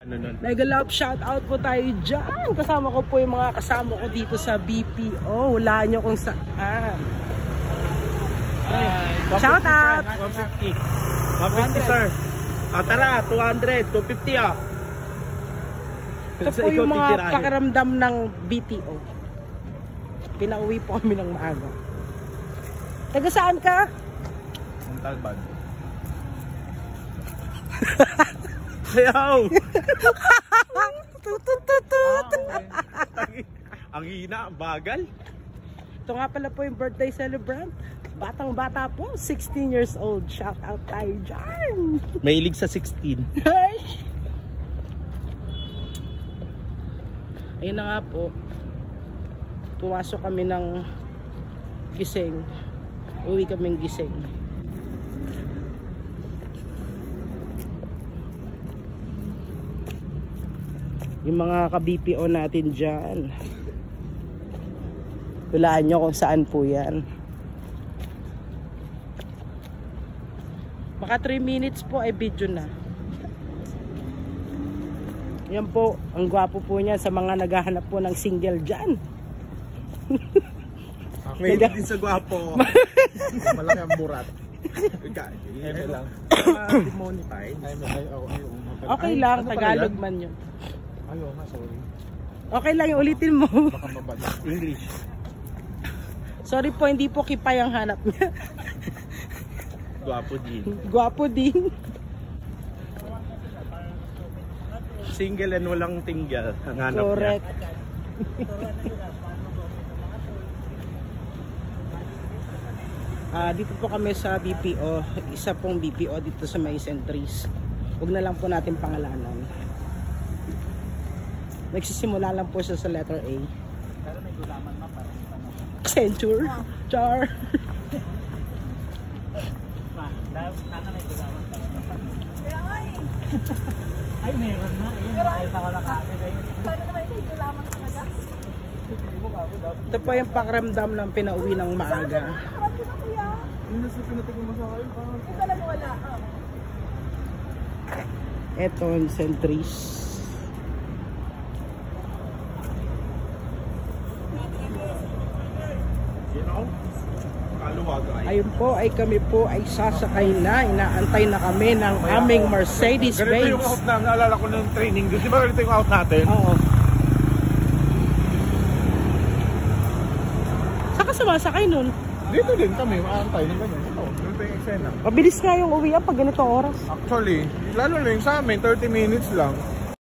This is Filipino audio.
Mega love shout out po tayo dyan. Kasama ko po yung mga kasama ko dito sa BPO. Hulaan nyo kung saan. Shout out! 150. 150 sir. Tara, 200, 250 ah. Ito po yung mga pakiramdam ng BTO. Pinauwi po kami ng maaga. Taga saan ka? Montalban. Ayaw! Ang hina, ang bagal. Ito nga pala po yung birthday celebrant. Batang bata po, 16 years old. Shout out tayo dyan. Mahilig sa 16. Ayun na nga po. Pumasok kami ng gising. Uwi kaming gising. Yung mga ka-BPO natin dyan. Hulaan nyo kung saan po yan. Baka 3 minutes po ay video na. Yan po, ang gwapo po niya sa mga naghahanap po ng single dyan. May din sa gwapo. Malaki ang burat. Eme lang. Demonetize. Okay lang, Tagalog man yun. Ayaw nga, sorry. Okay lang, yung ulitin mo. Baka mabalik. English. Sorry po, hindi po kipay ang hanap niya. Gwapo din. Gwapo din. Single and walang tinggal ang hanap correct. niya. Dito po kami sa BPO. Isa pong BPO dito sa May Centris. Huwag na lang po natin pangalanan. Nagsisimula lang po siya sa letter A. Pero may gulaman na pa rin. Accenture. Char. Ay, meron na. Ayun, sa wala kami. Paano naman ito yung gulaman talaga? Ito po yung pakiramdam ng pinauwi ng maaga. Harap ko na kuya. Hindi sa pinatigil mo sa kayo. Ito talaga wala. Ito ang Centris. Ayun po ay kami po ay sasakay na. Inaantay na kami ng aming Mercedes Benz. Ganito yung out na, naalala ko ng training. Di ba ganito yung out natin? Oo. Saan ka sumasakay nun? Dito din kami, maantay ng ganyan. Ito, ganito yung eksena. Mabilis nga yung uwi pag ganito oras. Actually, lalo na yung sa amin, 30 minutes lang.